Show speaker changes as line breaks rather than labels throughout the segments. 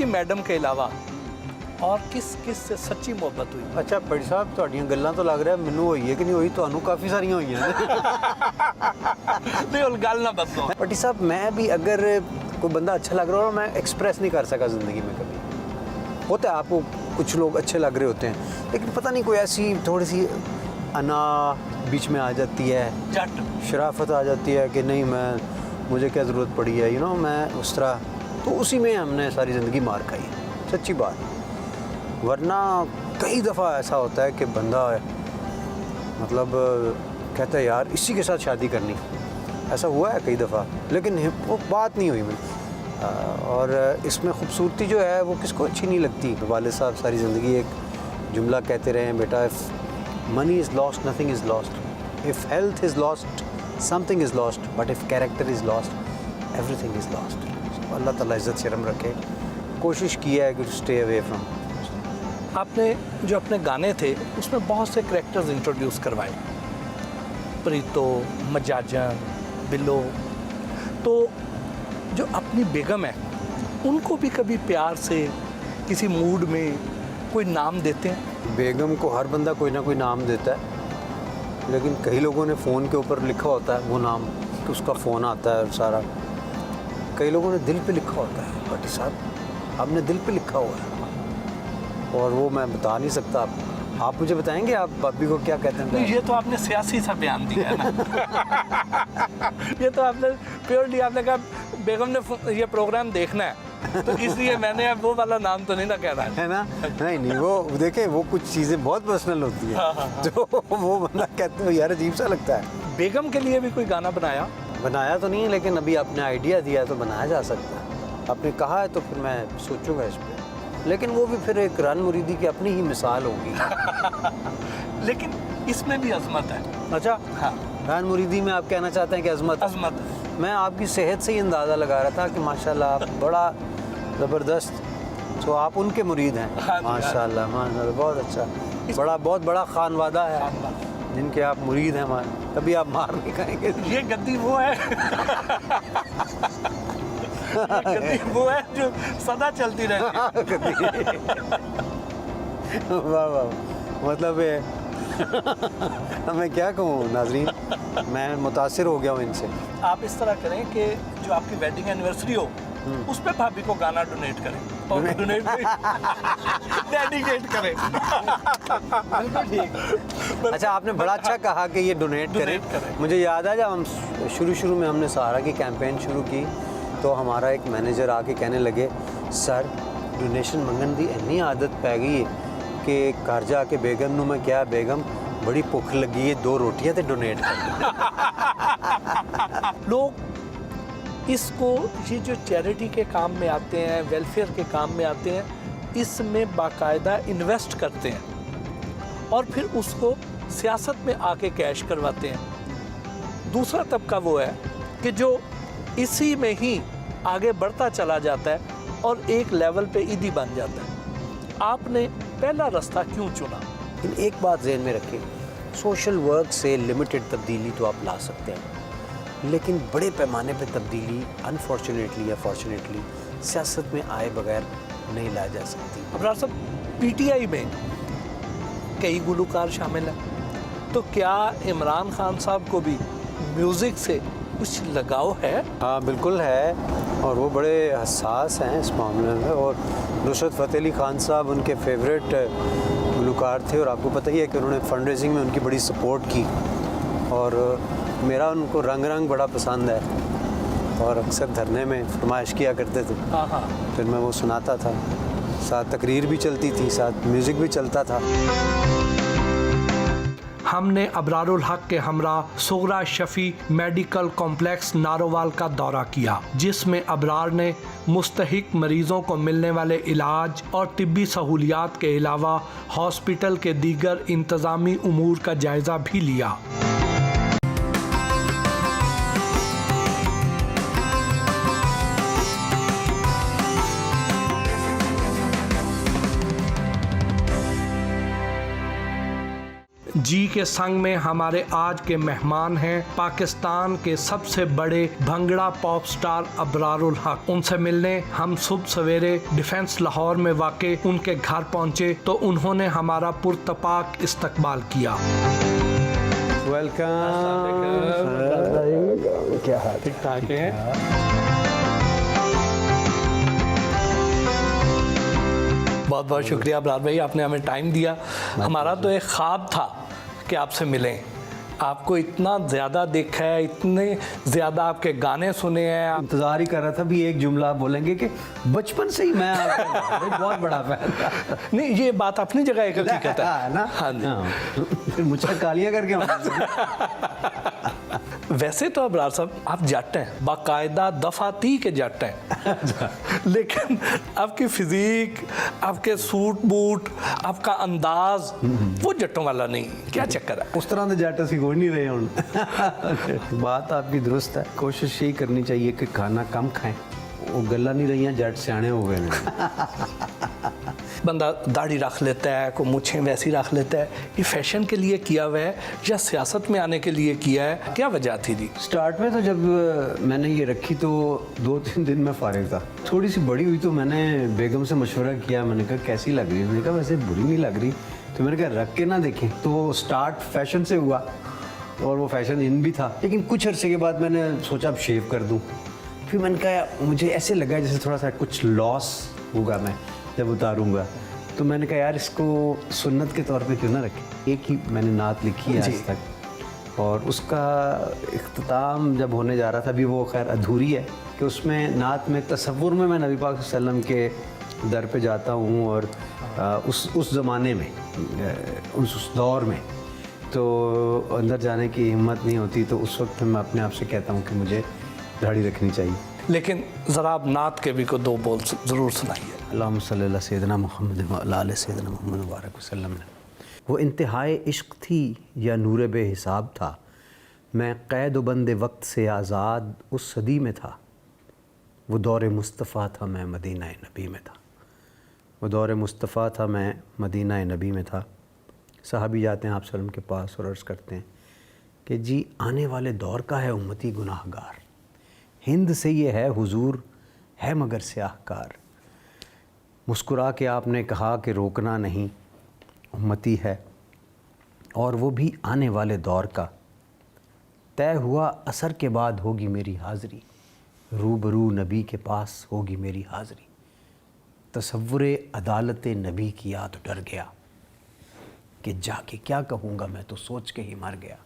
आपकी मैडम के अलावा और किस किस से सच्ची मोहब्बत हुई?
ਅੱਛਾ ਭੱਟੀ ਸਾਹਿਬ ਤੁਹਾਡੀਆਂ ਗੱਲਾਂ ਤੋਂ ਲੱਗ ਰਿਹਾ ਮੈਨੂੰ ਹੋਈ ਹੈ ਕਿ ਨਹੀਂ ਹੋਈ, ਤੁਹਾਨੂੰ ਕਾਫੀ ਸਾਰੀਆਂ ਹੋਈਆਂ ਨੇ।
नहीं और गल ना बदलो।
ਭੱਟੀ ਸਾਹਿਬ मैं भी अगर कोई बंदा अच्छा लग रहा हो मैं एक्सप्रेस नहीं कर सका ज़िंदगी में कभी। होता है आपको कुछ लोग अच्छे लग रहे होते हैं लेकिन पता नहीं कोई ऐसी थोड़ी सी अना बीच में आ जाती है,
जट
शराफत आ जाती है कि नहीं मैं मुझे क्या ज़रूरत पड़ी है, मैं उस तरह, तो उसी में हमने सारी ज़िंदगी मार खाई है, सच्ची बात। वरना कई दफ़ा ऐसा होता है कि बंदा मतलब कहता है यार इसी के साथ शादी करनी, ऐसा हुआ है कई दफ़ा, लेकिन वो बात नहीं हुई मेरी। और इसमें खूबसूरती जो है वो किसको अच्छी नहीं लगती। वालिद साहब सारी ज़िंदगी एक जुमला कहते रहे हैं, बेटा if money is lost nothing is lost, if health is lost something is lost, but if character is lost everything is lost. अल्लाह ताला इज़्ज़त शर्म रखे, कोशिश की है कि स्टे अवे फ्रॉम।
आपने जो अपने गाने थे उसमें बहुत से करैक्टर्स इंट्रोड्यूस करवाए, प्रीतो, मजाजन, बिल्लो, तो जो अपनी बेगम है उनको भी कभी प्यार से किसी मूड में कोई नाम देते हैं?
बेगम को हर बंदा कोई ना कोई नाम देता है, लेकिन कई लोगों ने फ़ोन के ऊपर लिखा होता है वो नाम कि उसका फ़ोन आता है सारा, कई लोगों ने दिल पे लिखा होता है। भट्टी साहब आपने दिल पे लिखा हुआ है और वो मैं बता नहीं सकता, आप मुझे बताएंगे आप भाभी को क्या कहते हैं?
नहीं, ये तो आपने सियासी सा बयान दिया है ना। ये तो आपने प्योरली आपने कहा बेगम ने ये प्रोग्राम देखना है तो इसलिए मैंने अब वो वाला नाम तो नहीं ना कहना
है ना। नहीं वो देखें वो कुछ चीज़ें बहुत पर्सनल होती है जो वो बंदा कहते हो यार अजीब सा लगता है।
बेगम के लिए भी कोई गाना
बनाया तो नहीं, लेकिन अभी आपने आइडिया दिया है तो बनाया जा सकता है। आपने कहा है तो फिर मैं सोचूंगा इस पर, लेकिन वो भी फिर एक रान मुरीदी की अपनी ही मिसाल होगी।
लेकिन इसमें भी अजमत है।
अच्छा
हाँ,
रान मुरीदी में आप कहना चाहते हैं कि अजमत
अजमत है।
मैं आपकी सेहत से ही अंदाज़ा लगा रहा था कि माशाल्लाह आप बड़ा ज़बरदस्त, तो आप उनके मुरीद हैं। माशाल्लाह माशाल्लाह बहुत अच्छा, बहुत बड़ा खानवादा है जिनके आप मुरीद हैं। कभी आप मार नहीं खाएंगे।
ये गद्दी वो है गद्दी वो है जो सदा चलती रहती है।
वाह वाह, मतलब मैं क्या कहूँ नाजरीन, मैं मुतासिर हो गया हूँ इनसे।
आप इस तरह करें कि जो आपकी वेडिंग एनिवर्सरी हो उस पे भाभी को गाना डोनेट करें और डोनेट डेडिकेट करें।
अच्छा आपने बड़ा अच्छा कहा कि ये डोनेट करें। मुझे याद है जब हम शुरू में हमने सहारा की कैंपेन शुरू की तो हमारा एक मैनेजर आके कहने लगे सर डोनेशन मंगन दी इन्नी आदत पै गई है कि घर जाके बेगम नूं मैं क्या बेगम बड़ी भुख लगी है 2 रोटियां ते डोनेट कर।
लोग इसको ये जो चैरिटी के काम में आते हैं, वेलफेयर के काम में आते हैं, इसमें बाकायदा इन्वेस्ट करते हैं और फिर उसको सियासत में आके कैश करवाते हैं। दूसरा तबका वो है कि जो इसी में ही आगे बढ़ता चला जाता है और एक लेवल पे ईदी बन जाता है। आपने पहला रास्ता क्यों चुना?
लेकिन एक बात ज़हन में रखें, सोशल वर्क से लिमिटेड तब्दीली तो आप ला सकते हैं, लेकिन बड़े पैमाने पे तब्दीली अनफॉर्चुनेटली या फॉर्चुनेटली सियासत में आए बगैर नहीं ला जा सकती।
अबरार साहब पीटीआई में कई गुलकार शामिल हैं, तो क्या इमरान खान साहब को भी म्यूज़िक से कुछ लगाव है?
हाँ बिल्कुल है, और वो बड़े हसास हैं इस मामले में। और नुसरत फ़तेह अली खान साहब उनके फेवरेट गुलकार थे और आपको पता ही है कि उन्होंने फंड रेजिंग में उनकी बड़ी सपोर्ट की और मेरा उनको रंग बड़ा पसंद है और अक्सर धरने में फरमाइश किया करते थे। फिर मैं वो सुनाता था, साथ तकरीर भी चलती थी, साथ म्यूज़िक भी चलता था।
हमने अबरारुल हक के हमरा सुगरा शफी मेडिकल कॉम्प्लेक्स नारोवाल का दौरा किया, जिसमें अबरार ने मुस्तहिक मरीजों को मिलने वाले इलाज और तिब्बी सहूलियात के अलावा हॉस्पिटल के दीगर इंतज़ामी उमूर का जायज़ा भी लिया। जी के संग में हमारे आज के मेहमान हैं पाकिस्तान के सबसे बड़े भंगड़ा पॉप स्टार अबरारुल हक। उनसे मिलने हम सुबह सवेरे डिफेंस लाहौर में वाक़े उनके घर पहुंचे तो उन्होंने हमारा पुरतपाक इस्तकबाल किया।
वेलकम।
क्या हाल? ठीक ठाक है। बहुत बहुत शुक्रिया अबरार भाई, आपने हमें टाइम दिया। हमारा तो एक ख्वाब था कि आपसे मिलें। आपको इतना ज़्यादा देखा है, इतने ज़्यादा आपके गाने सुने हैं।
इंतज़ार ही कर रहा था भी एक जुमला आप बोलेंगे कि बचपन से ही मैं आपका बहुत बड़ा फैन था।
नहीं, ये बात अपनी जगह एक हकीकत है
ना।
हाँ जी।
फिर मुझे कालियाँ करके
वैसे तो अबरार साहब आप जट हैं, बाकायदा दफाती के जट हैं, लेकिन आपकी फिजिक, आपके सूट बूट, आपका अंदाज वो जट्टों वाला नहीं। क्या चक्कर है?
उस तरह के जट असी कोई नहीं रहे हूँ। बात आपकी दुरुस्त है। कोशिश यही करनी चाहिए कि खाना कम खाएं। वो गल्ला नहीं रही, जट सियाने हो गए हैं।
बंदा दाढ़ी रख लेता है, कोई मुछें वैसी रख लेता है। ये फैशन के लिए किया हुआ है या सियासत में आने के लिए किया है? क्या वजह थी जी?
स्टार्ट में तो जब मैंने ये रखी तो 2-3 दिन में फारिग था। थोड़ी सी बड़ी हुई तो मैंने बेगम से मशवरा किया। मैंने कहा कैसी लग रही है? मैंने कहा वैसे बुरी नहीं लग रही। तो मैंने कहा रख के ना देखें। तो स्टार्ट फैशन से हुआ और वो फैशन इन भी था, लेकिन कुछ अरसे के बाद मैंने सोचा अब शेव कर दूँ। फिर मैंने कहा मुझे ऐसे लगा जैसे थोड़ा सा कुछ लॉस होगा मैं जब उतारूँगा। तो मैंने कहा यार इसको सुन्नत के तौर पे क्यों ना रखें। एक ही मैंने नात लिखी है आज तक, और उसका इख्तिताम जब होने जा रहा था, अभी वो खैर अधूरी है, कि उसमें नात में तसव्वुर में मैं नबी पाक सल्लल्लाहु अलैहि वसल्लम के दर पे जाता हूँ और उस ज़माने में, उस दौर में तो अंदर जाने की हिम्मत नहीं होती। तो उस वक्त मैं अपने आप से कहता हूँ कि मुझे दाढ़ी रखनी चाहिए।
लेकिन ज़रा आप नात के भी को 2 बोल ज़रूर सुनाइए।
अल्लाहुम्मा सल्ली अला सय्यिदिना मुहम्मद व अला आलि सय्यिदिना मुहम्मद मुबारक वसल्लम। वो इंतहाए इश्क थी या नूर बेहिसाब था, मैं क़ैद बंद वक्त से आज़ाद उस सदी में था। वो दौर मुस्तफ़ा था, मैं मदीना नबी में था। वो दौर मुस्तफ़ा था, मैं मदीना नबी में था। सहाबी जाते हैं आप सल्लम के पास और अर्ज़ करते हैं कि जी आने वाले दौर का है उम्मती गुनाहगार, हिंद से ये है हुजूर है मगर स्याहकार। मुस्कुरा के आपने कहा कि रोकना नहीं, उम्मती है और वो भी आने वाले दौर का। तय हुआ असर के बाद होगी मेरी हाज़री, रूबरू नबी के पास होगी मेरी हाज़री। तसव्वुरे अदालत नबी किया तो डर गया कि जाके क्या कहूँगा, मैं तो सोच के ही मर गया।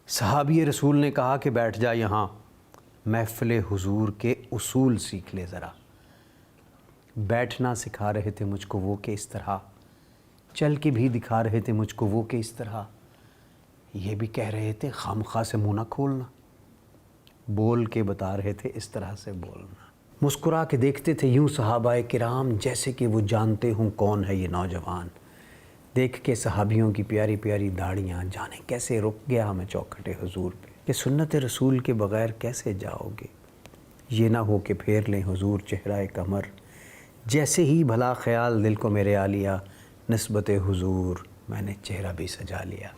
सहाबी रसूल ने कहा कि बैठ जा यहाँ, महफ़िल हुजूर के उसूल सीख ले ज़रा। बैठना सिखा रहे थे मुझको वो के इस तरह, चल के भी दिखा रहे थे मुझको वो के इस तरह। ये भी कह रहे थे खामखा से मुँह ना खोलना, बोल के बता रहे थे इस तरह से बोलना। मुस्कुरा के देखते थे यूँ सहाबाए किराम जैसे कि वो जानते हूँ कौन है ये नौजवान। देख के सहाबियों की प्यारी प्यारी दाढ़ियाँ जाने कैसे रुक गया हमें चौखटे हुजूर पे, कि सुन्नत रसूल के बग़ैर कैसे जाओगे। ये ना हो कि फेर लें हुजूर चेहरा कमर, जैसे ही भला ख्याल दिल को मेरे आ लिया, निस्बत हुजूर मैंने चेहरा भी सजा लिया।